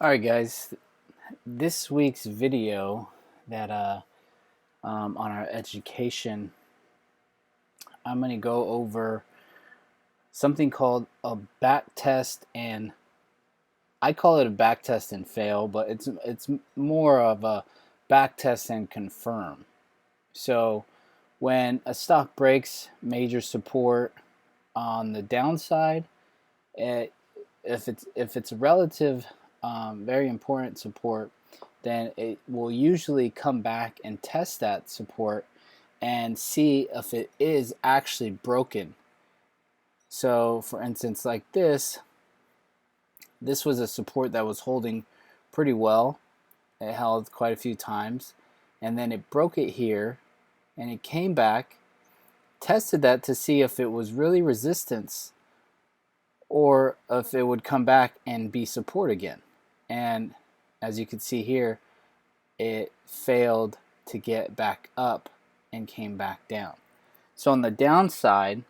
Alright guys, this week's video that on our education, I'm going to go over something called a backtest, and I call it a backtest and fail, but it's more of a backtest and confirm. So when a stock breaks major support on the downside, if it's a relative very important support, then it will usually come back and test that support and see if it is actually broken. So for instance, like this was a support that was holding pretty well. It held quite a few times, and then it broke it here, and it came back, tested that to see if it was really resistance or if it would come back and be support again. And as you can see here, it failed to get back up and came back down. So on the downside,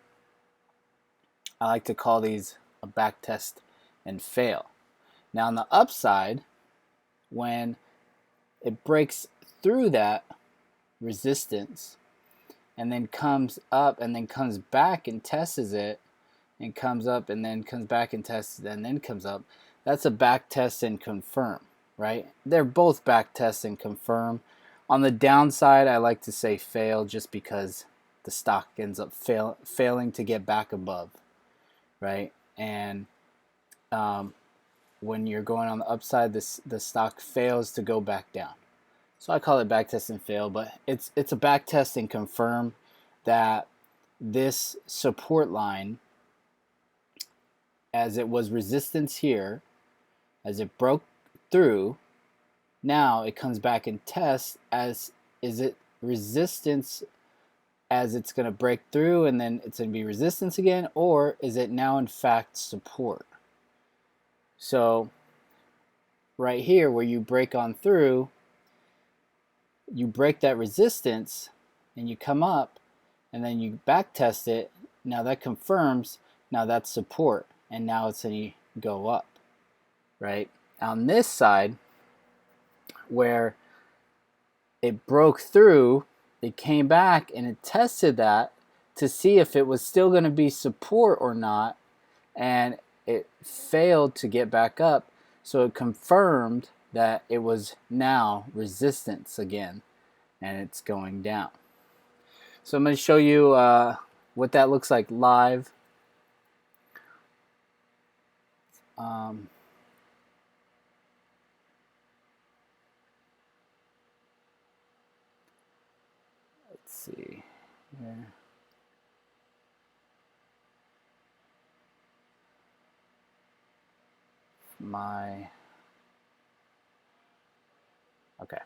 I like to call these a back test and fail. Now on the upside, when it breaks through that resistance and then comes up and then comes back and tests it, and comes up and then comes back and tests and then comes up, that's a back test and confirm, right? They're both back test and confirm. On the downside, I like to say fail, just because the stock ends up failing to get back above, right? And when you're going on the upside, the stock fails to go back down. So I call it back test and fail, but it's a back test and confirm that this support line, as it was resistance here, as it broke through, now it comes back and tests as, is it resistance as it's going to break through and then it's going to be resistance again, or is it now in fact support? So right here where you break on through, you break that resistance and you come up and then you back test it. Now that confirms, now that's support, and now it's going to go up, right? On this side, where it broke through, it came back and it tested that to see if it was still going to be support or not, and it failed to get back up, so it confirmed that it was now resistance again, and it's going down. So I'm going to show you what that looks like live. Let's see here. Okay.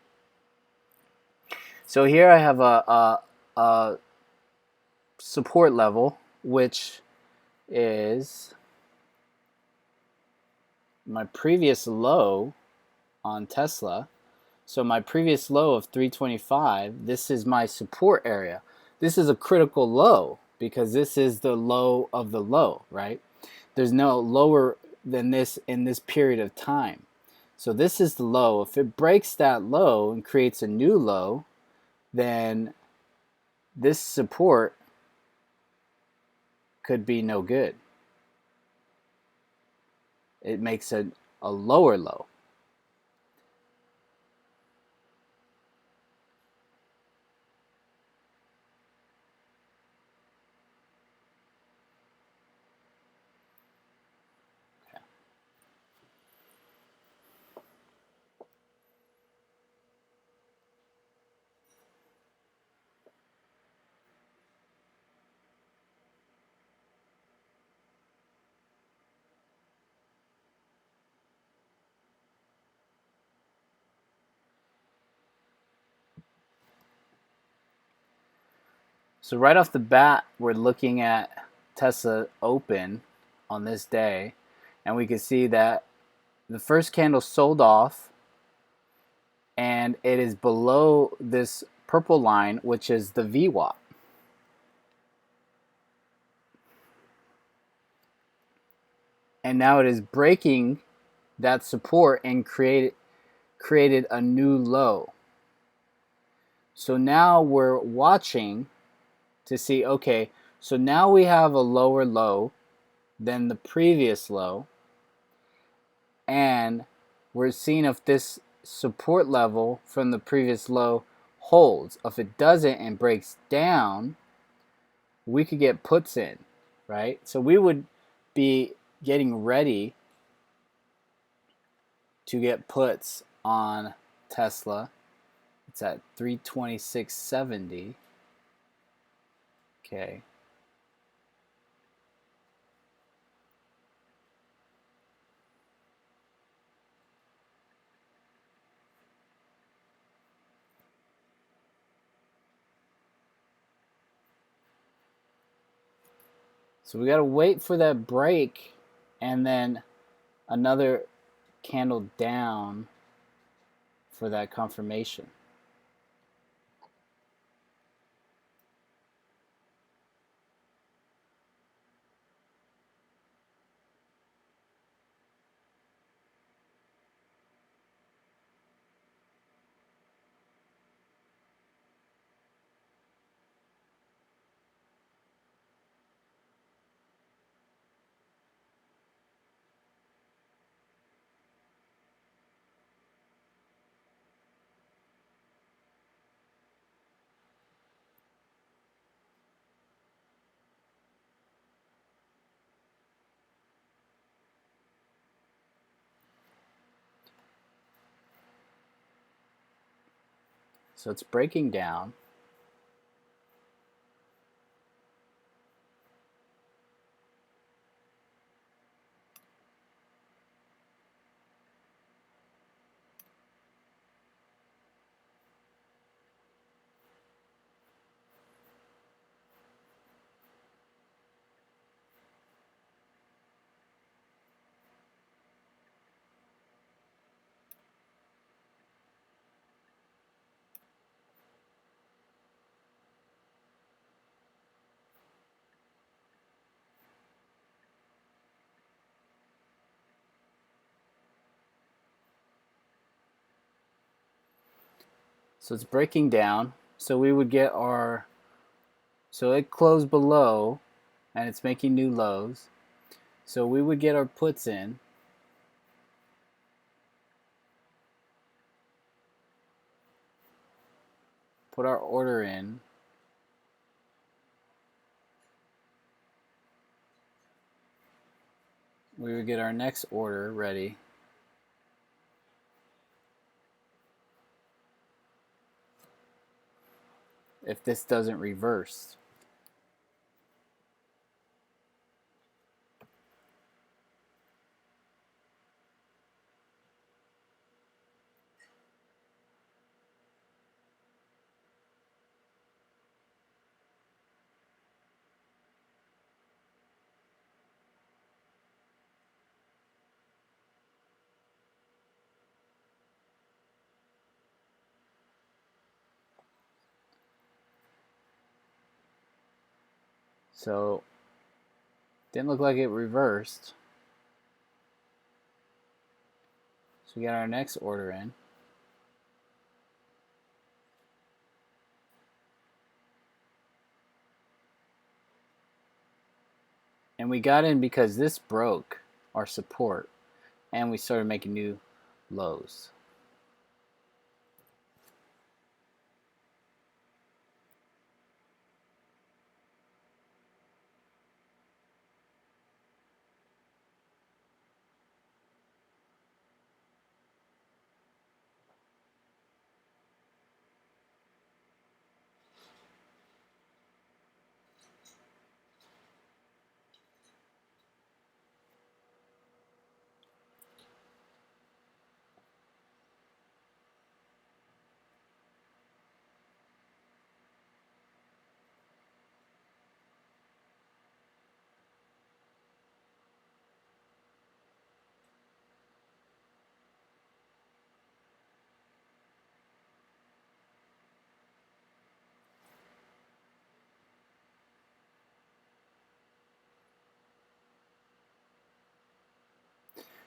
So here I have a support level, which is my previous low on Tesla. So my previous low of 325, this is my support area. This is a critical low because this is the low of the low, right? There's no lower than this in this period of time. So this is the low. If it breaks that low and creates a new low, then this support could be no good. It makes a lower low. So right off the bat, we're looking at Tesla open on this day, and we can see that the first candle sold off, and it is below this purple line, which is the VWAP. And now it is breaking that support and created a new low. So now we're watching to see, okay, so now we have a lower low than the previous low, and we're seeing if this support level from the previous low holds. If it doesn't and breaks down, we could get puts in, right? So we would be getting ready to get puts on Tesla. It's at 326.70. Okay. So we got to wait for that break and then another candle down for that confirmation. So it's breaking down. So it's breaking down. So we would get our, so it closed below and it's making new lows. So we would get our puts in. Put our order in. We would get our next order ready. If this doesn't reverse. So didn't look like it reversed. So we got our next order in. And we got in because this broke our support and we started making new lows.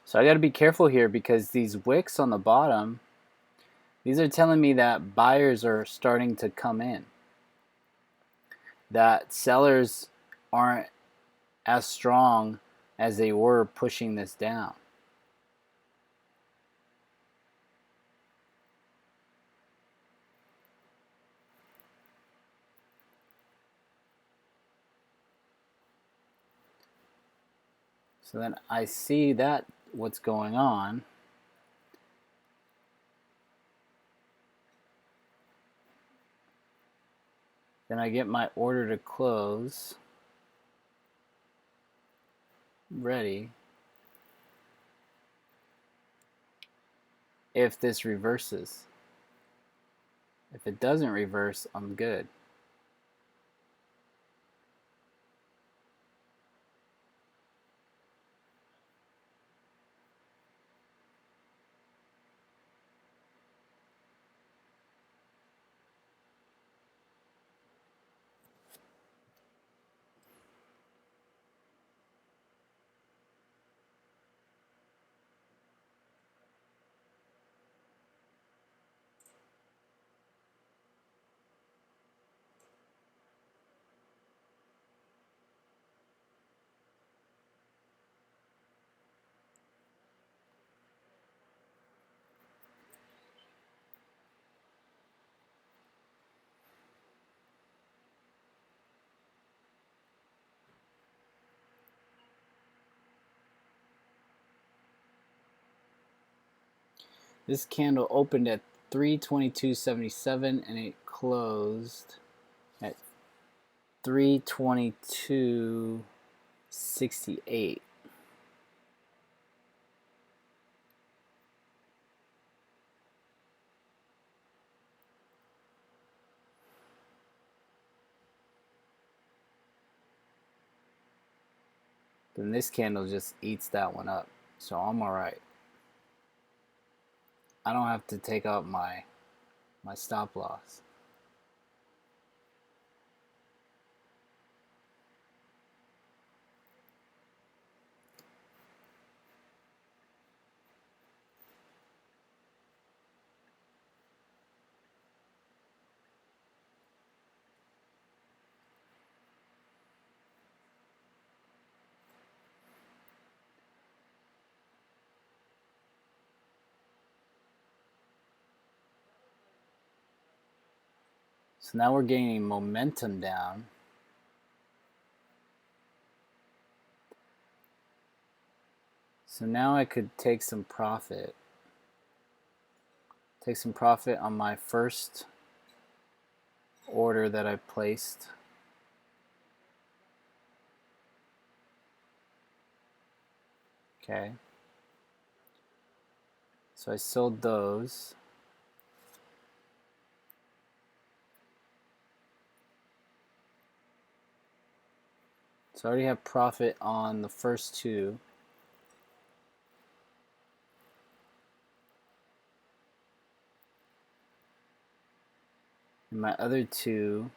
So I got to be careful here because these wicks on the bottom, these are telling me that buyers are starting to come in, that sellers aren't as strong as they were pushing this down. So then I see that what's going on. Then I get my order to close ready. If this reverses. If it doesn't reverse, I'm good. This candle opened at 322.77 and it closed at 322.68. Then this candle just eats that one up. So I'm alright. I don't have to take out my stop loss. So now we're gaining momentum down. So now I could take some profit. Take some profit on my first order that I placed. Okay. So I sold those. So I already have profit on the first two. And my other two,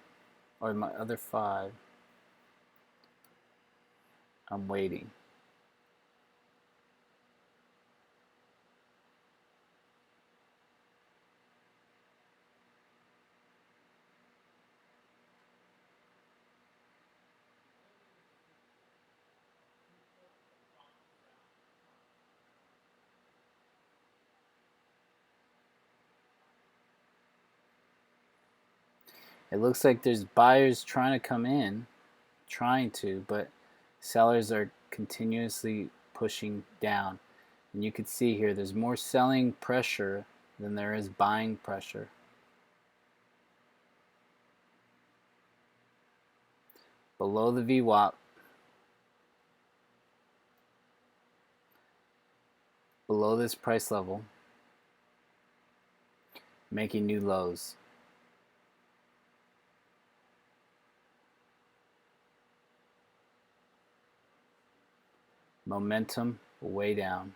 or my other five, I'm waiting. It looks like there's buyers trying to come in, but sellers are continuously pushing down. And you can see here there's more selling pressure than there is buying pressure. Below the VWAP, below this price level, making new lows. Momentum way down.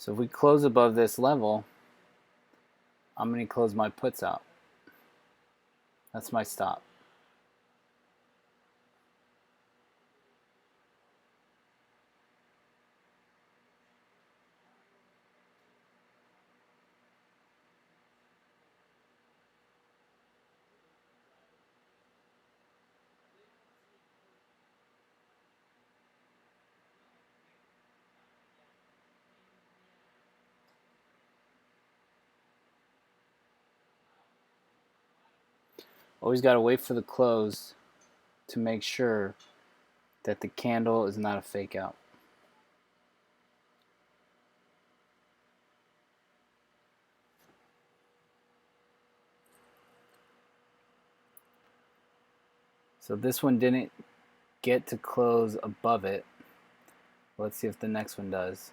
So if we close above this level, I'm going to close my puts out. That's my stop. Always got to wait for the close to make sure that the candle is not a fake out. So this one didn't get to close above it. Let's see if the next one does.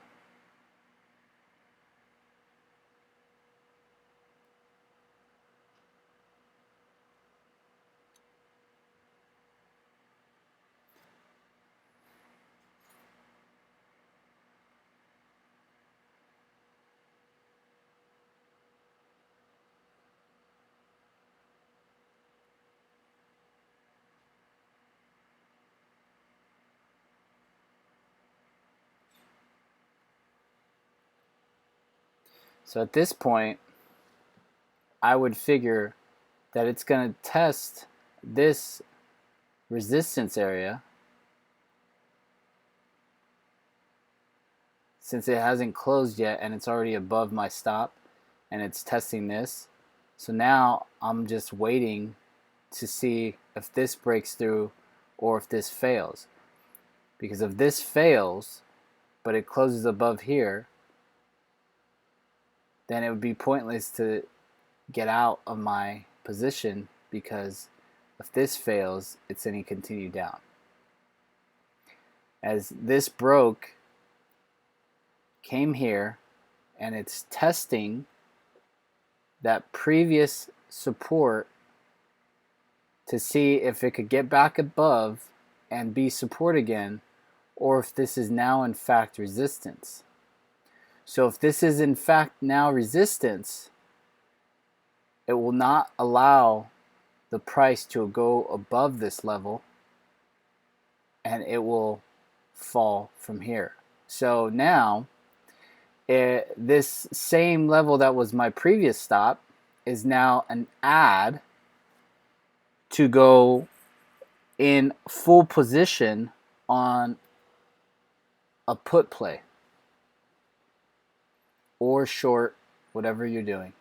So at this point, I would figure that it's going to test this resistance area since it hasn't closed yet and it's already above my stop and it's testing this. So now I'm just waiting to see if this breaks through or if this fails. Because if this fails, but it closes above here, then it would be pointless to get out of my position, because if this fails, it's going to continue down. As this broke, came here, and it's testing that previous support to see if it could get back above and be support again, or if this is now in fact resistance. So if this is in fact now resistance, it will not allow the price to go above this level, and it will fall from here. So now this same level that was my previous stop is now an add to go in full position on a put play or short, whatever you're doing.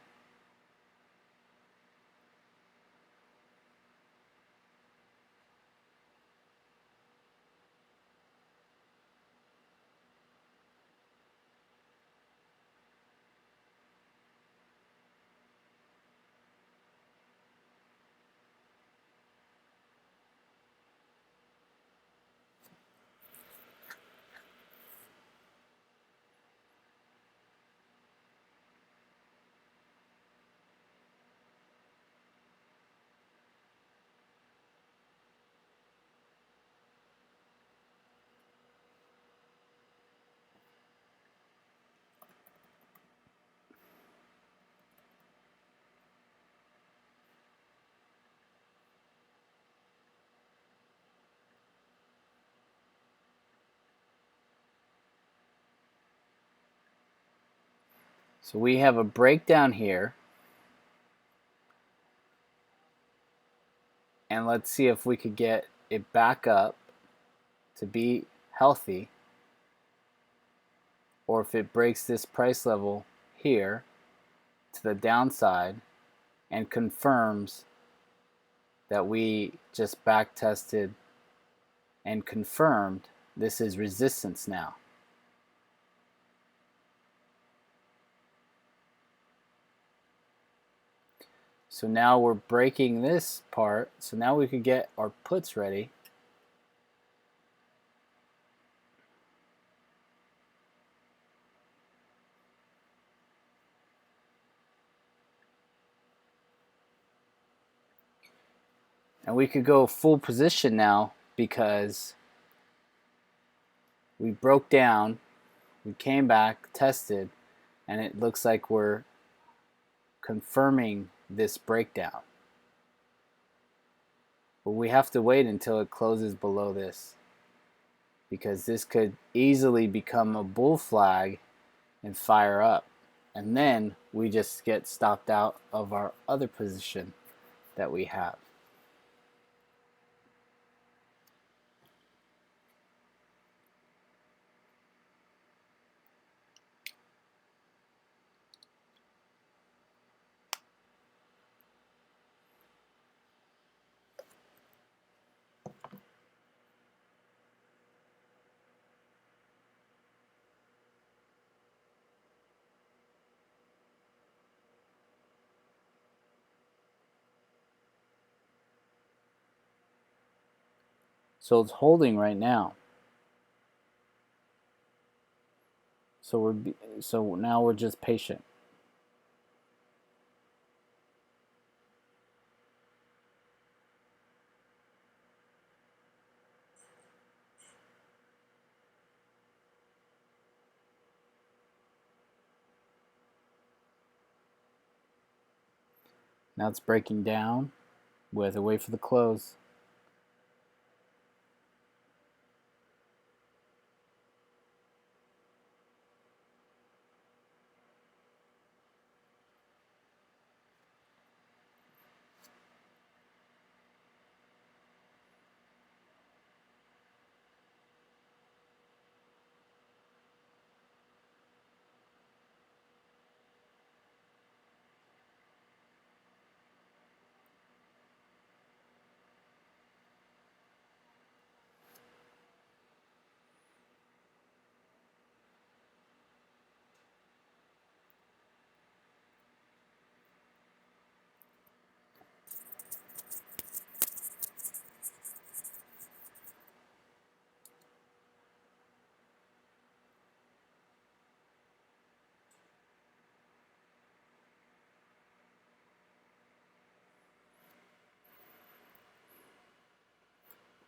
So we have a breakdown here, and let's see if we could get it back up to be healthy, or if it breaks this price level here to the downside and confirms that we just back tested and confirmed this is resistance now. So now we're breaking this part, so now we could get our puts ready. And we could go full position now because we broke down, we came back, tested, and it looks like we're confirming this breakdown. But we have to wait until it closes below this, because this could easily become a bull flag and fire up, and then we just get stopped out of our other position that we have. So it's holding right now. So now we're just patient. Now it's breaking down. We have to wait for the close.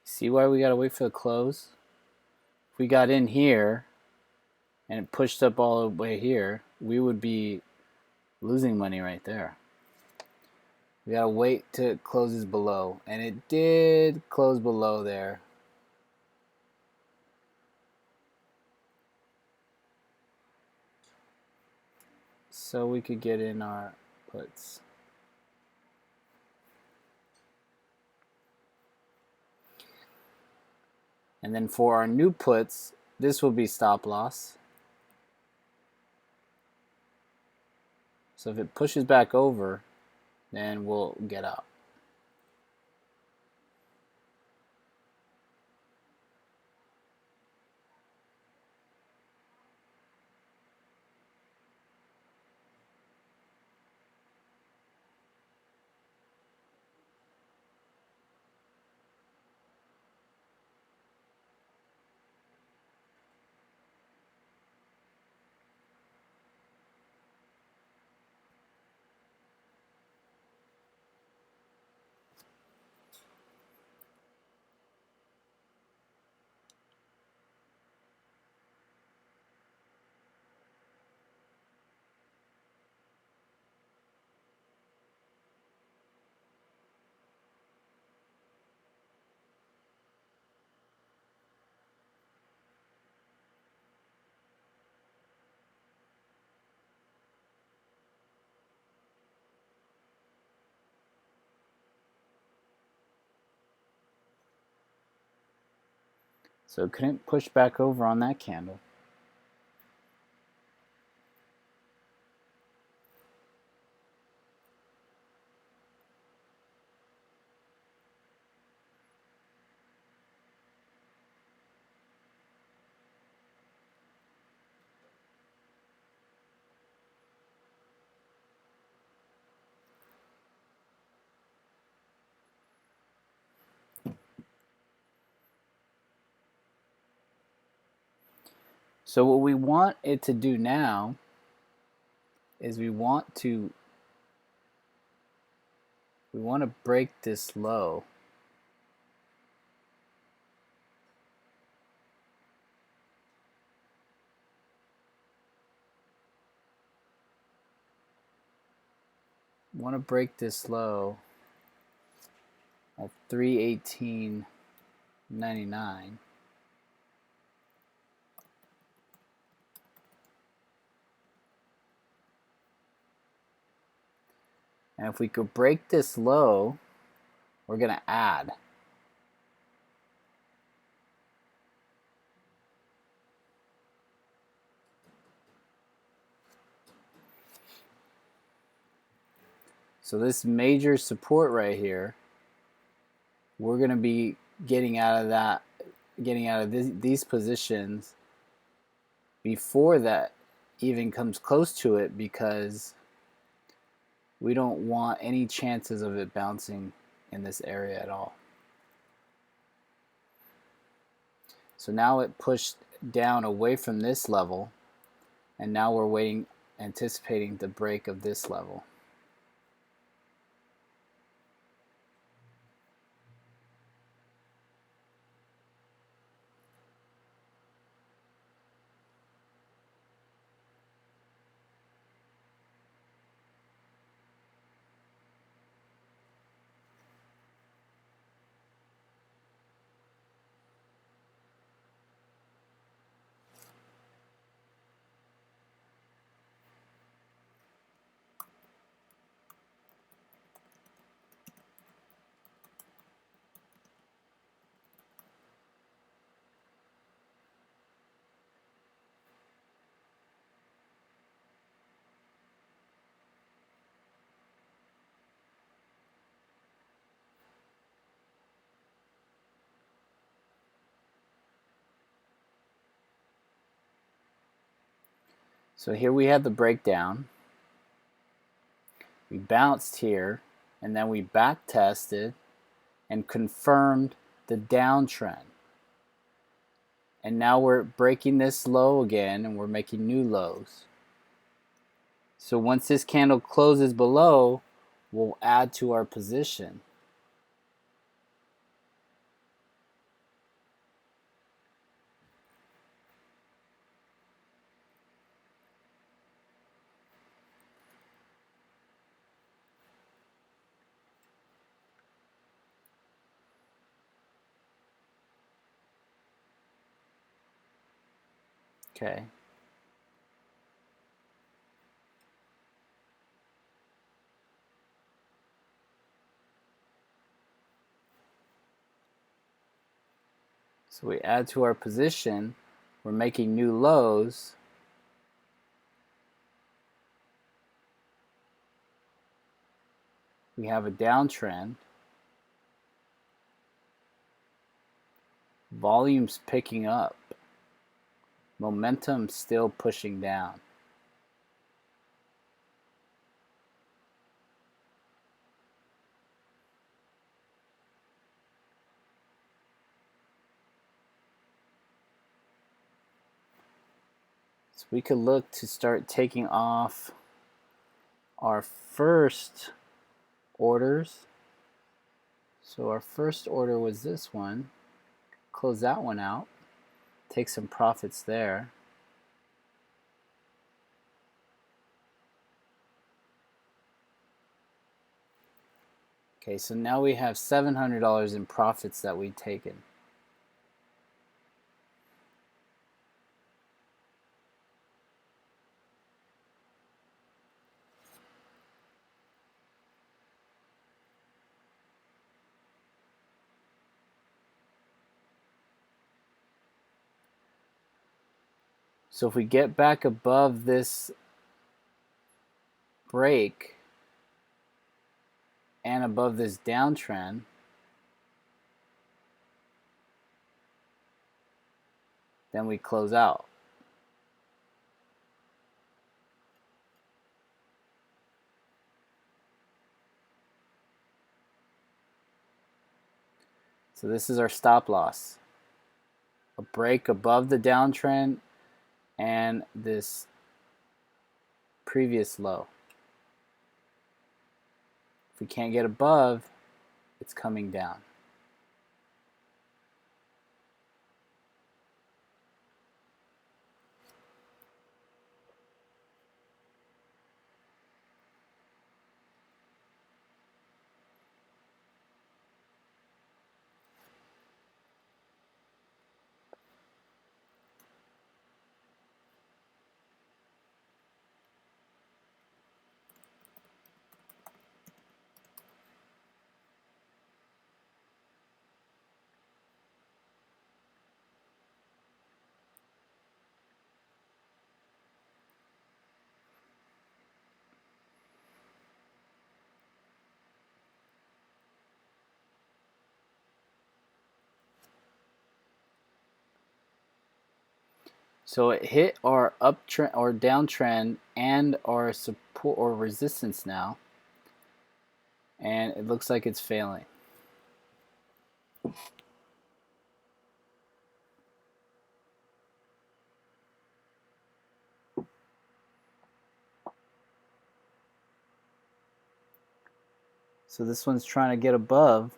See why we gotta wait for the close? If we got in here and it pushed up all the way here, we would be losing money right there. We gotta wait till it closes below, and it did close below there. So we could get in our puts. And then for our new puts, this will be stop loss. So if it pushes back over, then we'll get out. So it couldn't push back over on that candle. So what we want it to do now is we want to break this low. want to break this low at 318.99. And if we could break this low, we're going to add. So this major support right here, we're going to be getting out of these positions before that even comes close to it, because we don't want any chances of it bouncing in this area at all. So now it pushed down away from this level, and now we're anticipating the break of this level. So here we had the breakdown. We bounced here, and then we back tested and confirmed the downtrend. And now we're breaking this low again, and we're making new lows. So once this candle closes below, we'll add to our position. Okay. So we add to our position, we're making new lows. We have a downtrend. Volume's picking up. Momentum still pushing down. So we could look to start taking off our first orders. So our first order was this one. Close that one out. Take some profits there. Okay, so now we have $700 in profits that we've taken. So if we get back above this break and above this downtrend, then we close out. So this is our stop loss. A break above the downtrend and this previous low. If we can't get above, it's coming down. So it hit our uptrend or downtrend and our support or resistance now, and it looks like it's failing. So this one's trying to get above.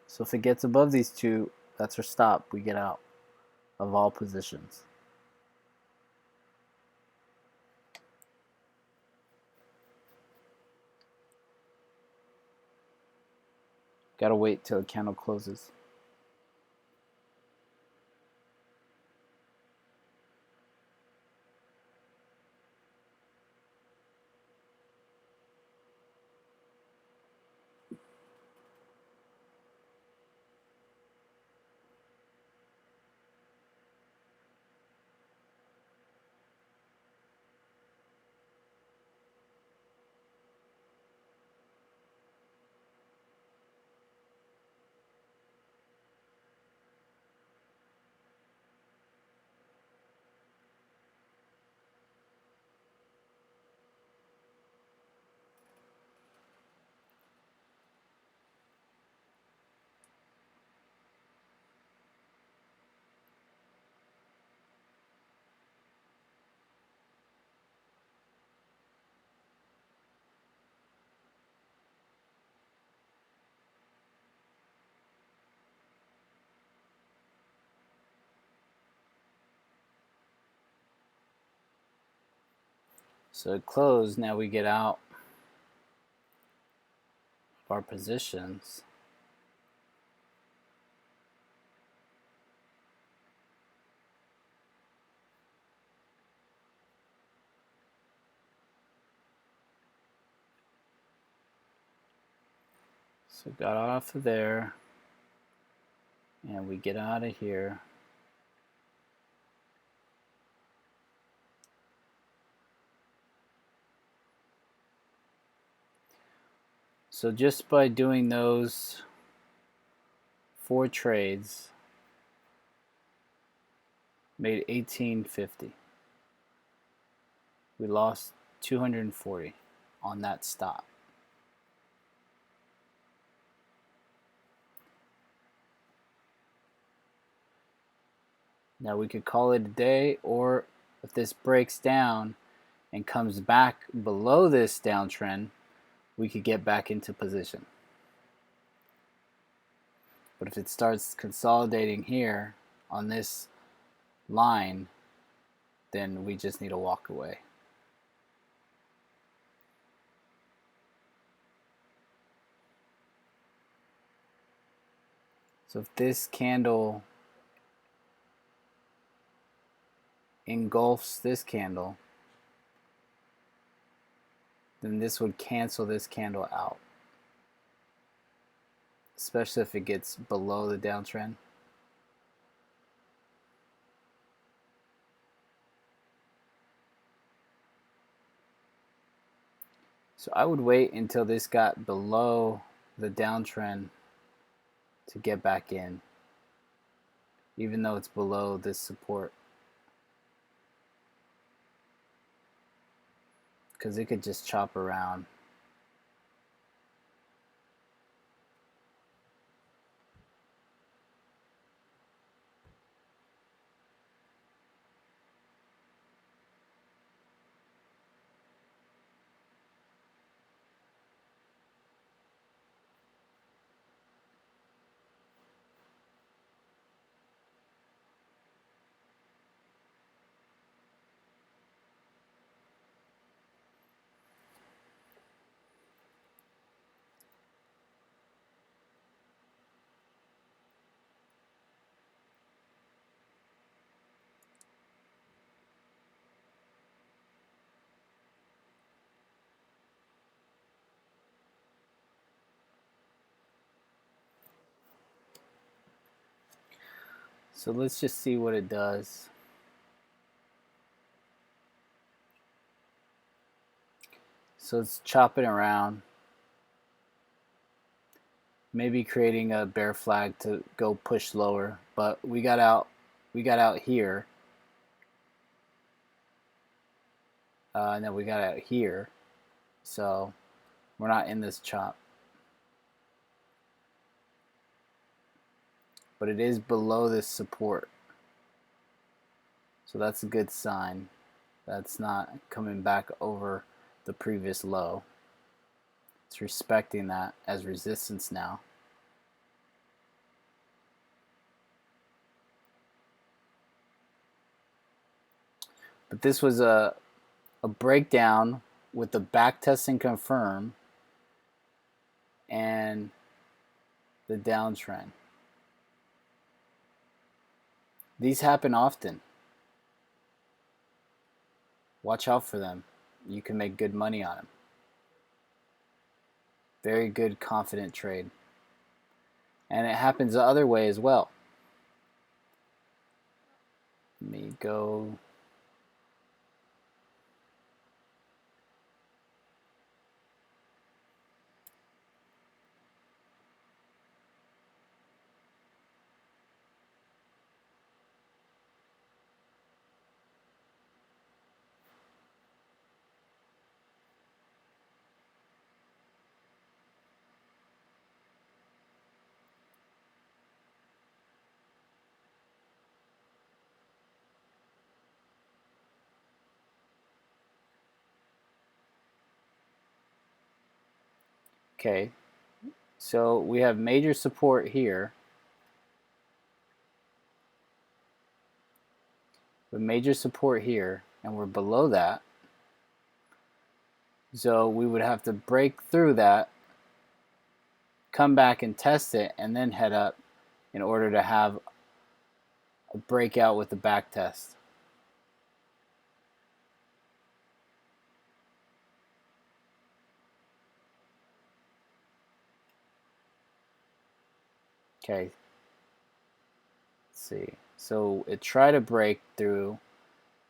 So if it gets above these two, that's our stop. We get out of all positions. Gotta wait till the candle closes. So it closed. Now we get out of our positions. So got off of there, and we get out of here. So just by doing those 4 trades, made $18.50. We lost 240 on that stop. Now we could call it a day, or if this breaks down and comes back below this downtrend, we could get back into position. But if it starts consolidating here on this line, then we just need to walk away. So if this candle engulfs this candle, then this would cancel this candle out, especially if it gets below the downtrend. So I would wait until this got below the downtrend to get back in, even though it's below this support, because it could just chop around. So let's just see what it does. So it's chopping around, maybe creating a bear flag to go push lower, but we got out here, and then we got out here, so we're not in this chop. But it is below this support. So that's a good sign. That's not coming back over the previous low. It's respecting that as resistance now. But this was a breakdown with the backtest and confirm and the downtrend. These happen often. Watch out for them. You can make good money on them. Very good, confident trade. And it happens the other way as well. Let me go. Okay, so we have major support here. With major support here, and we're below that. So we would have to break through that, come back and test it, and then head up in order to have a breakout with the back test. Okay, let's see. So it tried to break through,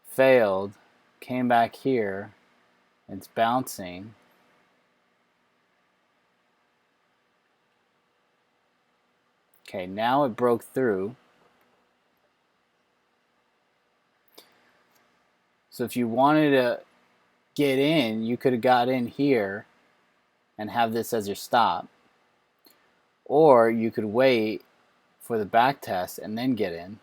failed, came back here, it's bouncing. Okay, now it broke through. So if you wanted to get in, you could have got in here and have this as your stop. Or you could wait for the back test and then get in.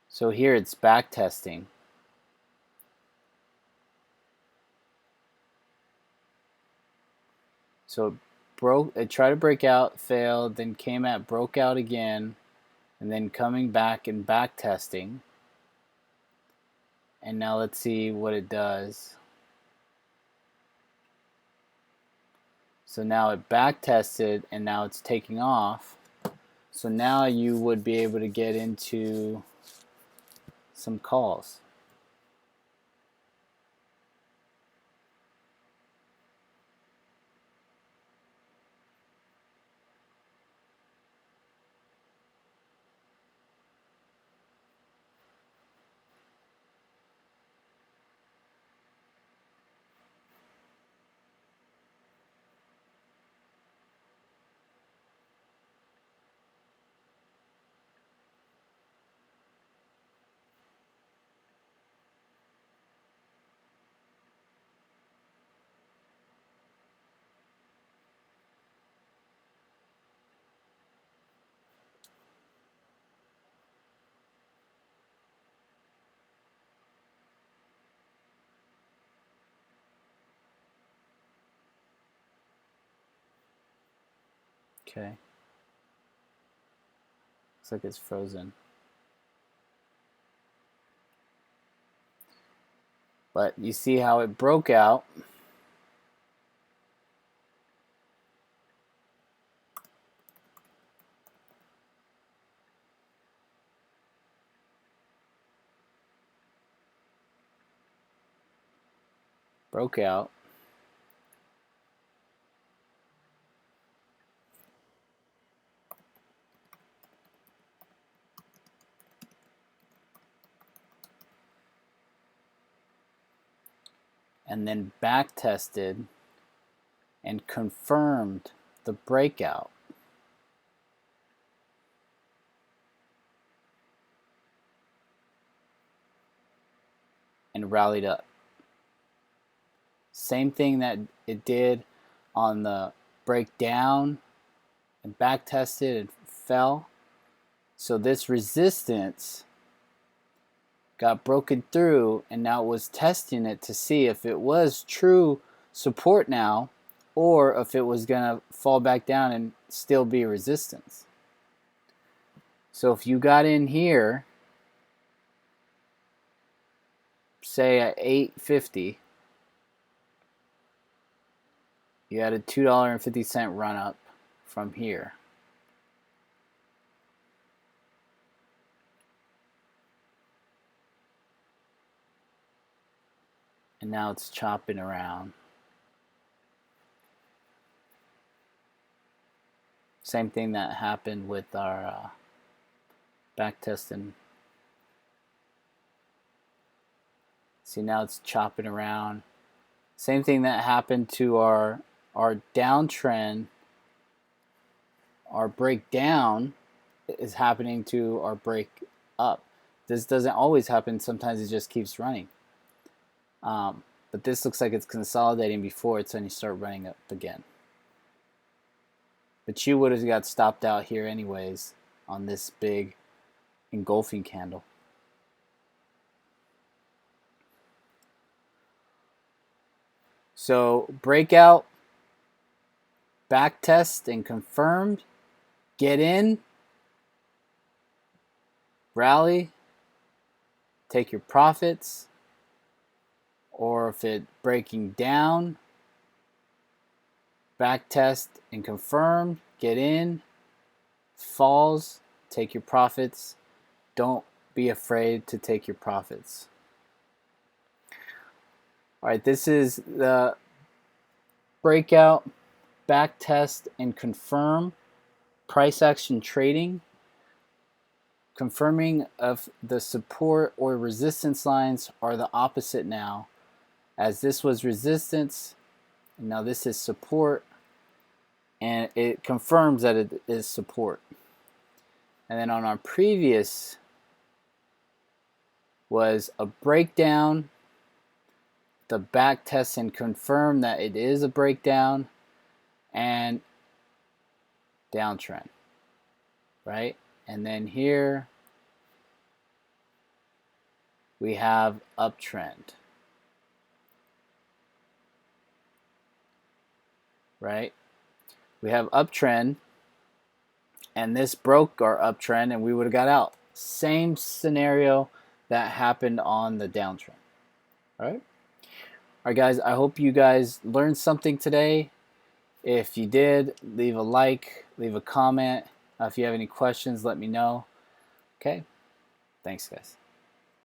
So here it's back testing. So it tried to break out, failed, then came at, broke out again, and then coming back and back testing. And now let's see what it does. So now it back tested and now it's taking off. So now you would be able to get into some calls. Okay. Looks like it's frozen. But you see how it broke out. Broke out. and then back tested and confirmed the breakout. And rallied up. Same thing that it did on the breakdown and back tested and fell. So this resistance got broken through, and now it was testing it to see if it was true support now, or if it was going to fall back down and still be resistance. So if you got in here, say at 8.50, you had a $2.50 run up from here. And now it's chopping around. Same thing that happened with our back testing. See, now it's chopping around. Same thing that happened to our downtrend. Our breakdown is happening to our break up. This doesn't always happen. Sometimes it just keeps running. But this looks like it's consolidating before it's going to start running up again. But you would have got stopped out here anyways on this big engulfing candle. So breakout, back test and confirmed, get in, rally, take your profits, or if it breaking down, back test and confirmed, get in, falls, take your profits. Don't be afraid to take your profits. All right, this is the breakout, back test and confirm price action trading. Confirming of the support or resistance lines are the opposite now, as this was resistance, and now this is support, and it confirms that it is support. And then on our previous was a breakdown, the back test and confirm that it is a breakdown, and downtrend, right? And then here we have uptrend, right? We have uptrend, and this broke our uptrend, and we would have got out. Same scenario that happened on the downtrend. All right? All right, guys, I hope you guys learned something today. If you did, leave a like, leave a comment. If you have any questions, let me know. Okay? Thanks, guys.